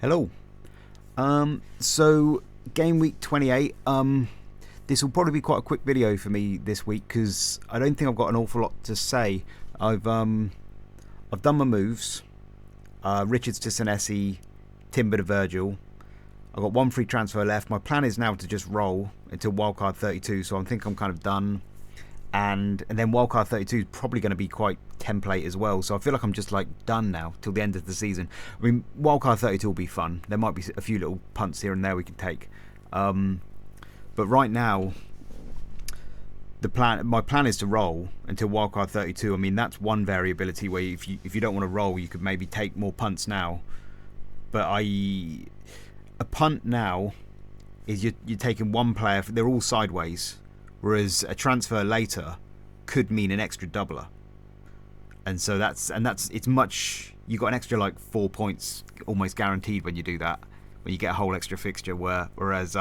Hello. So game week 28. This will probably be quite a quick video for me this week because I don't think I've got an awful lot to say. I've done my moves. Richards to Senesi, Timber to Virgil. I've got one free transfer left. My plan is now to just roll until wildcard 32. So I think I'm kind of done. And then wildcard 32 is probably going to be quite template as well, so I feel like I'm just like done now till the end of the season. I mean, wildcard 32 will be fun. There might be a few little punts here and there we can take, but right now my plan is to roll until wildcard 32. I mean, that's one variability where if you don't want to roll, you could maybe take more punts now, but a punt now is you're taking one player. They're all sideways, whereas a transfer later could mean an extra doubler. And so it's much, you got an extra like 4 points almost guaranteed when you do that, when you get a whole extra fixture, whereas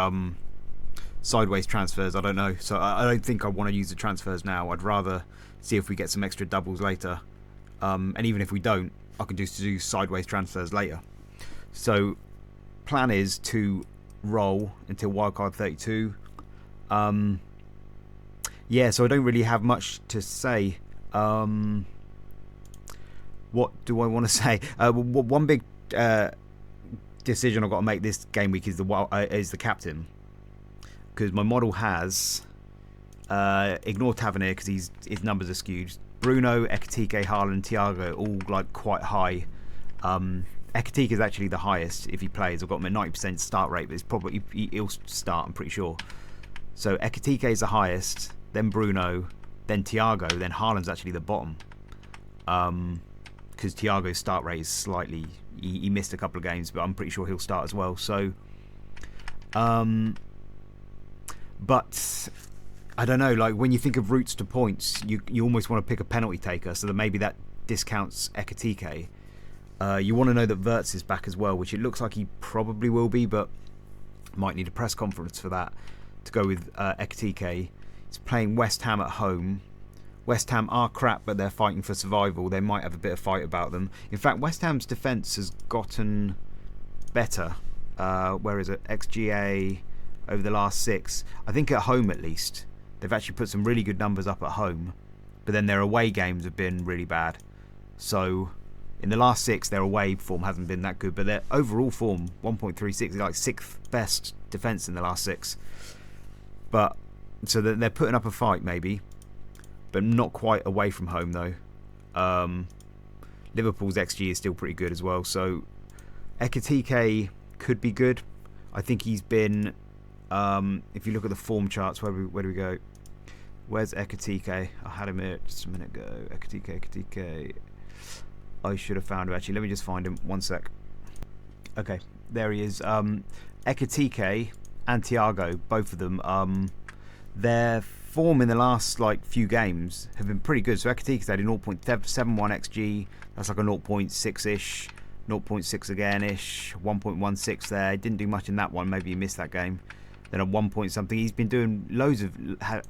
sideways transfers, I don't know. So I don't think I want to use the transfers now. I'd rather see if we get some extra doubles later, and even if we don't, I can just do sideways transfers later. So plan is to roll until wildcard 32. Yeah, so I don't really have much to say. What do I want to say? One big decision I've got to make this game week is the captain, because my model has ignore Tavernier because his numbers are skewed. Bruno, Ekitike, Haaland, Thiago all like quite high. Ekitike is actually the highest if he plays. I've got him at 90% start rate, but it's probably he'll start, I'm pretty sure. So Ekitike is the highest, then Bruno, then Thiago, then Haaland's actually the bottom. Because Thiago's start rate is slightly, he missed a couple of games, but I'm pretty sure he'll start as well. So, but I don't know. Like when you think of routes to points, you almost want to pick a penalty taker, so that maybe that discounts Ekitike. You want to know that Wirtz is back as well, which it looks like he probably will be, but might need a press conference for that to go with Ekitike. He's playing West Ham at home. West Ham are crap, but they're fighting for survival. They might have a bit of fight about them. In fact, West Ham's defence has gotten better. Where is it? XGA over the last 6. I think at home at least. They've actually put some really good numbers up at home. But then their away games have been really bad. So in the last 6, their away form hasn't been that good. But their overall form, 1.36, is like 6th best defence in the last 6. But so they're putting up a fight maybe, but not quite away from home though. Liverpool's XG is still pretty good as well, so Ekitike could be good. I think he's been, if you look at the form charts, where do we go? Where's Ekitike? I had him here just a minute ago. Ekitike. I should have found him actually. Let me just find him. One sec. Okay, there he is. Ekitike and Thiago, both of them, their form in the last like few games have been pretty good. So Ekitike's had a 0.71 XG, that's like a 0.6-ish, 0.6 again-ish, 1.16 there. He didn't do much in that one, maybe he missed that game. Then a 1 point something. He's been doing loads of, a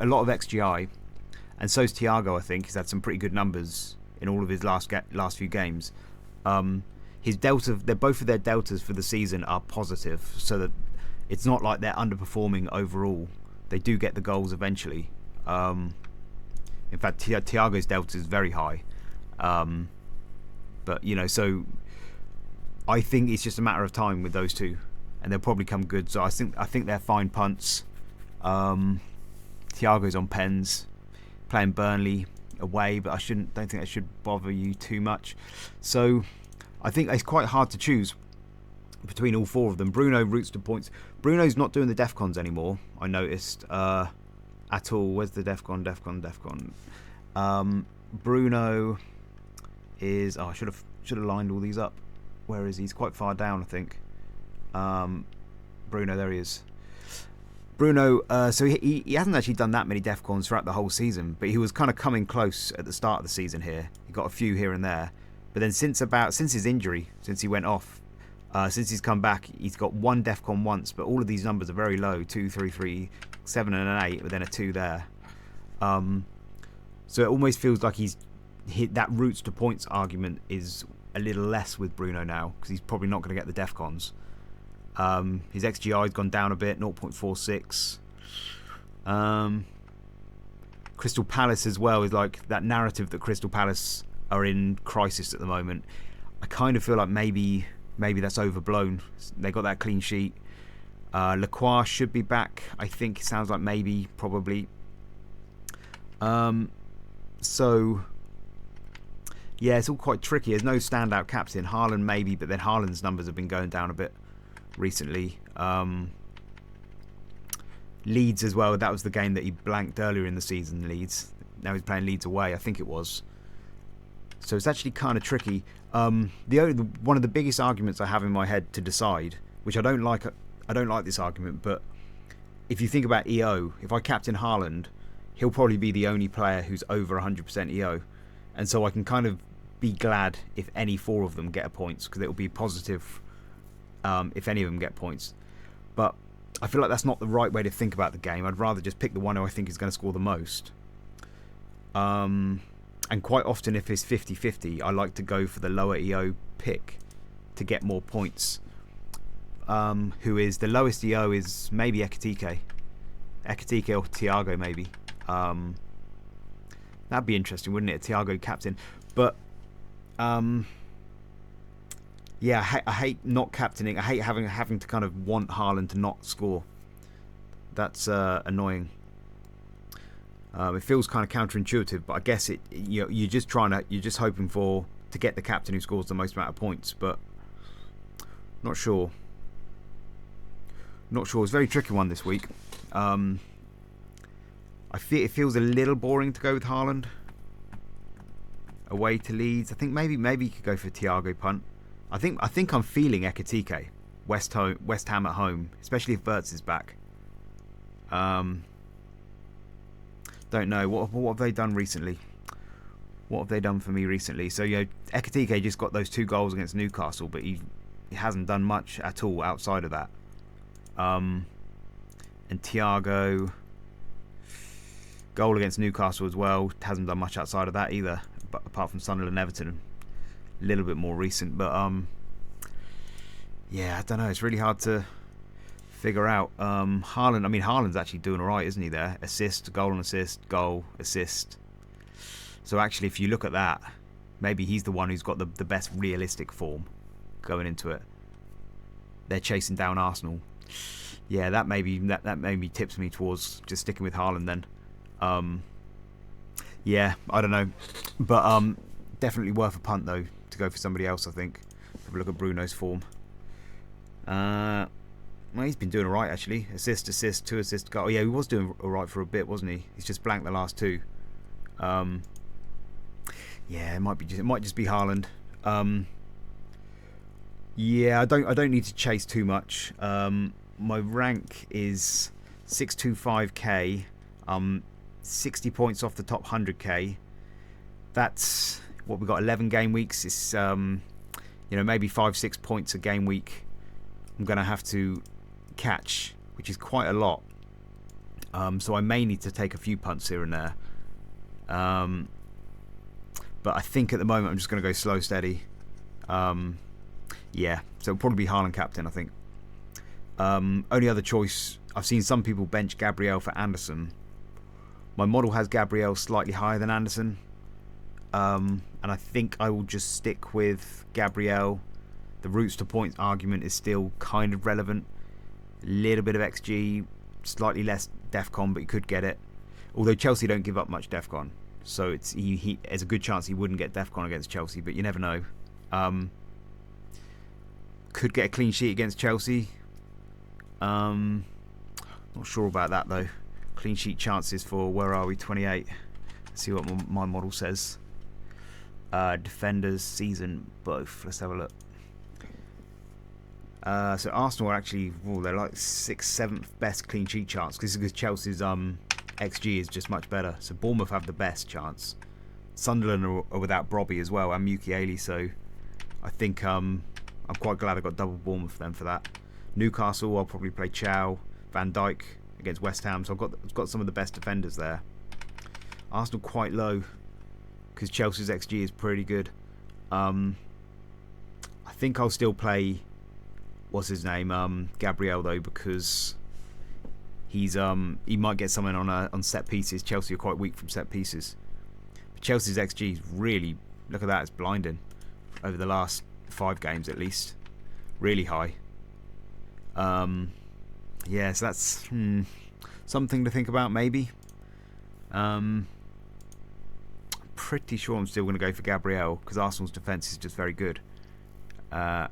lot of XGI, and so's Thiago. I think he's had some pretty good numbers in all of his last few games. His delta, both of their deltas for the season are positive, so that it's not like they're underperforming overall. They do get the goals eventually. In fact, Thiago's delta is very high. But you know, so I think it's just a matter of time with those two, and they'll probably come good. So I think they're fine punts. Thiago's on pens, playing Burnley away, but don't think that should bother you too much. So I think it's quite hard to choose between all 4 of them. Bruno routes to points. Bruno's not doing the defcons anymore, I noticed, at all. Where's the defcon? Bruno is, I should have lined all these up. Where is he? He's quite far down, I think. Bruno, there he is. Bruno, so he hasn't actually done that many defcons throughout the whole season, but he was kind of coming close at the start of the season here. He got a few here and there, but then since his injury, since he went off, since he's come back, he's got 1 defcon once, but all of these numbers are very low: 2, 3, 3, 7, and an 8, but then a 2 there. So it almost feels like he's hit that routes to points argument is a little less with Bruno now because he's probably not going to get the DEFCONs. His XGI has gone down a bit, 0.46. Crystal Palace as well is like that narrative that Crystal Palace are in crisis at the moment. I kind of feel like maybe that's overblown. They got that clean sheet. Lacroix should be back. I think it sounds like maybe, probably. So yeah, it's all quite tricky. There's no standout captain. Haaland maybe, but then Haaland's numbers have been going down a bit recently. Leeds as well. That was the game that he blanked earlier in the season. Leeds. Now he's playing Leeds away, I think it was. So it's actually kind of tricky. One of the biggest arguments I have in my head to decide, which I don't like this argument, but if you think about EO, if I captain Haaland, he'll probably be the only player who's over 100% EO, and so I can kind of be glad if any 4 of them get a points, because it'll be positive if any of them get points. But I feel like that's not the right way to think about the game. I'd rather just pick the one who I think is going to score the most. And quite often, if it's 50-50, I like to go for the lower EO pick to get more points. Who is the lowest EO is maybe Ekitike or Thiago maybe. That'd be interesting, wouldn't it? Thiago captain, but yeah, I hate not captaining. I hate having to kind of want Haaland to not score. That's annoying. It feels kind of counterintuitive, but I guess you're just hoping to get the captain who scores the most amount of points, but not sure. It's a very tricky one this week. I feel it feels a little boring to go with Haaland away to Leeds. I think maybe you could go for Thiago punt. I think I'm feeling Ekitike, West Ham at home, especially if Wirtz is back. Don't know what have they done recently. What have they done for me recently? So Ekitike just got those 2 goals against Newcastle, but he hasn't done much at all outside of that. And Thiago, goal against Newcastle as well, hasn't done much outside of that either, but apart from Sunderland and Everton, a little bit more recent. But yeah, I don't know. It's really hard to figure out. Haaland. I mean, Haaland's actually doing all right, isn't he? There, assist, goal and assist, goal, assist. So actually, if you look at that, maybe he's the one who's got the best realistic form going into it. They're chasing down Arsenal. Yeah, that maybe tips me towards just sticking with Haaland then. Yeah, I don't know, but definitely worth a punt though to go for somebody else. I think. Have a look at Bruno's form. Well, he's been doing all right actually. Assist, 2 assists, goal. Oh, yeah, he was doing all right for a bit, wasn't he? He's just blanked the last 2. Yeah, it might just be Haaland. Yeah, I don't need to chase too much. My rank is 625k. 60 points off the top 100k. That's what we got. 11 game weeks. It's maybe 5-6 points a game week. I'm gonna have to catch, which is quite a lot. So I may need to take a few punts here and there. But I think at the moment I'm just gonna go slow, steady. Yeah, so it'll probably be Haaland captain, I think. Only other choice, I've seen some people bench Gabriel for Anderson. My model has Gabriel slightly higher than Anderson. And I think I will just stick with Gabriel. The routes to points argument is still kind of relevant. A little bit of XG, slightly less DEFCON, but you could get it. Although Chelsea don't give up much DEFCON, so there's a good chance he wouldn't get DEFCON against Chelsea, but you never know. Could get a clean sheet against Chelsea. Not sure about that though. Clean sheet chances for, where are we, 28. Let's see what my model says. Defenders, season, both. Let's have a look. So Arsenal are actually, they're like 6th, 7th best clean sheet chance, because Chelsea's XG is just much better. So Bournemouth have the best chance. Sunderland are without Brobby as well, and Mukiele, so I think I'm quite glad I got double Bournemouth then for that. Newcastle, I'll probably play Chow, Van Dijk against West Ham, so I've got some of the best defenders there. Arsenal quite low, because Chelsea's XG is pretty good. I think I'll still play, what's his name, Gabriel though, because he might get something on set pieces. Chelsea are quite weak from set pieces. But Chelsea's XG is really, look at that, it's blinding over the last 5 games at least, really high. Yeah, so that's something to think about maybe. Pretty sure I'm still going to go for Gabriel because Arsenal's defence is just very good. But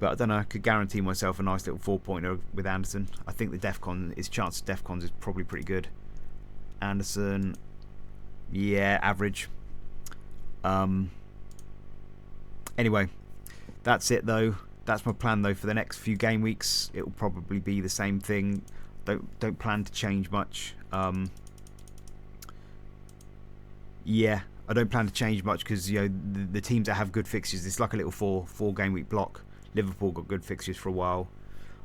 I don't know, I could guarantee myself a nice little 4-pointer with Anderson. I think the his chance of Defcons is probably pretty good. Anderson, yeah, average. Anyway, that's it though. That's my plan though for the next few game weeks. It will probably be the same thing. Don't plan to change much. Yeah, I don't plan to change much because the teams that have good fixtures, it's like a little four game week block. Liverpool got good fixtures for a while.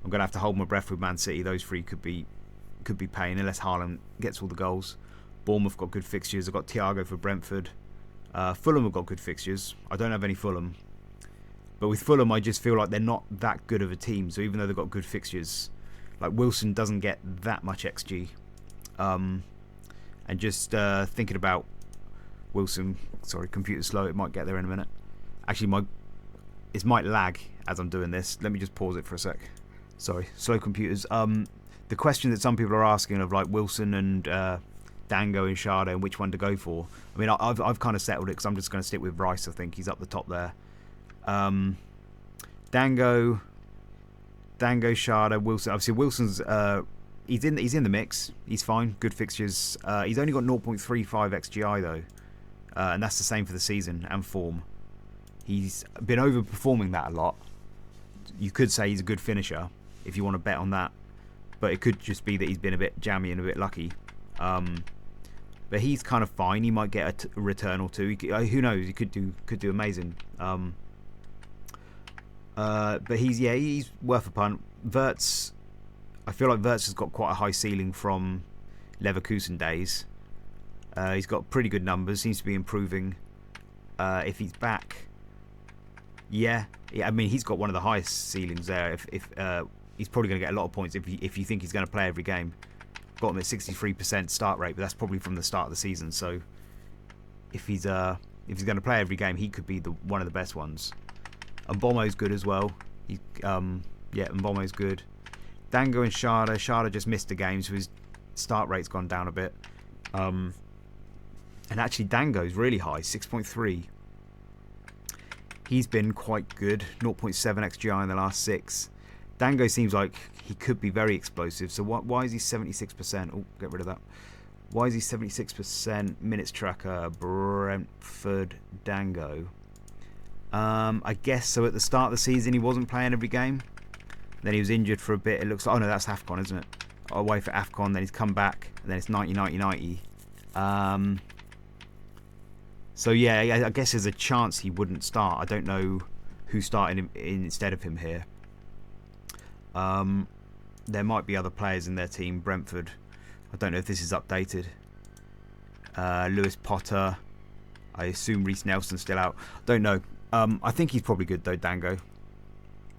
I'm gonna have to hold my breath with Man City. Those 3 could be pain unless Haaland gets all the goals. Bournemouth got good fixtures. I've got Thiago for Brentford. Fulham have got good fixtures. I don't have any Fulham. But with Fulham, I just feel like they're not that good of a team. So even though they've got good fixtures, like Wilson doesn't get that much XG. And just thinking about Wilson, sorry, computer's slow. It might get there in a minute. Actually, it might lag as I'm doing this. Let me just pause it for a sec. Sorry, slow computers. The question that some people are asking of like Wilson and Dango and Schade and which one to go for. I mean, I've kind of settled it because I'm just going to stick with Rice. I think he's up the top there. Dango, Schade, Wilson. Obviously, Wilson's he's in the mix. He's fine. Good fixtures. He's only got 0.35 XGI though, and that's the same for the season and form. He's been overperforming that a lot. You could say he's a good finisher if you want to bet on that, but it could just be that he's been a bit jammy and a bit lucky. But he's kind of fine. He might get a return or 2. Who knows? He could do amazing. But he's worth a punt. Wirtz, I feel like Wirtz has got quite a high ceiling from Leverkusen days. He's got pretty good numbers. Seems to be improving. If he's back, yeah. I mean, he's got one of the highest ceilings there. If he's probably going to get a lot of points if you think he's going to play every game. Got him at 63% start rate, but that's probably from the start of the season. So if he's going to play every game, he could be one of the best ones. And Mbomo's good as well. Mbomo's good. Dango and Schade. Schade just missed a game, so his start rate's gone down a bit. And actually, Dango's really high, 6.3. He's been quite good, 0.7 XGI in the last 6. Dango seems like he could be very explosive. So why is he 76%? Oh, get rid of that. Why is he 76% minutes tracker? Brentford Dango. I guess so. At the start of the season, he wasn't playing every game. Then he was injured for a bit. It looks like, oh no, that's AFCON, isn't it? Away for AFCON. Then he's come back. And then it's 90. So yeah, I guess there's a chance he wouldn't start. I don't know who started him instead of him here. There might be other players in their team. Brentford. I don't know if this is updated. Lewis Potter. I assume Reece Nelson's still out. Don't know. I think he's probably good though. Dango.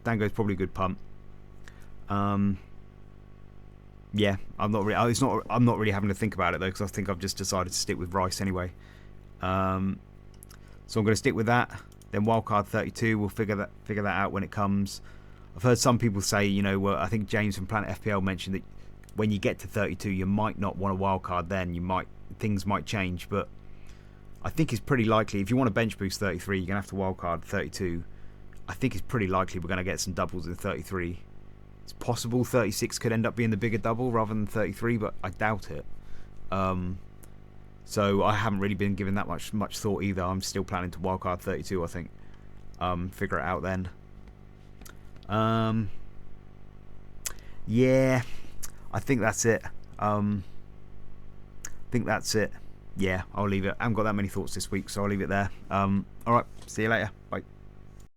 Dango's probably a good punt. Yeah, I'm not really. I'm not really having to think about it though because I think I've just decided to stick with Rice anyway. So I'm going to stick with that. Then wildcard 32. We'll figure that out when it comes. I've heard some people say, well, I think James from Planet FPL mentioned that when you get to 32, you might not want a wildcard. Then things might change, but I think it's pretty likely if you want to bench boost 33, you're going to have to wildcard 32. I think it's pretty likely we're going to get some doubles in 33. It's possible 36 could end up being the bigger double rather than 33, but I doubt it. So I haven't really been given that much thought either. I'm still planning to wildcard 32, I think. Figure it out then. Yeah, I think that's it. Yeah, I'll leave it. I haven't got that many thoughts this week, so I'll leave it there. Alright, see you later. Bye.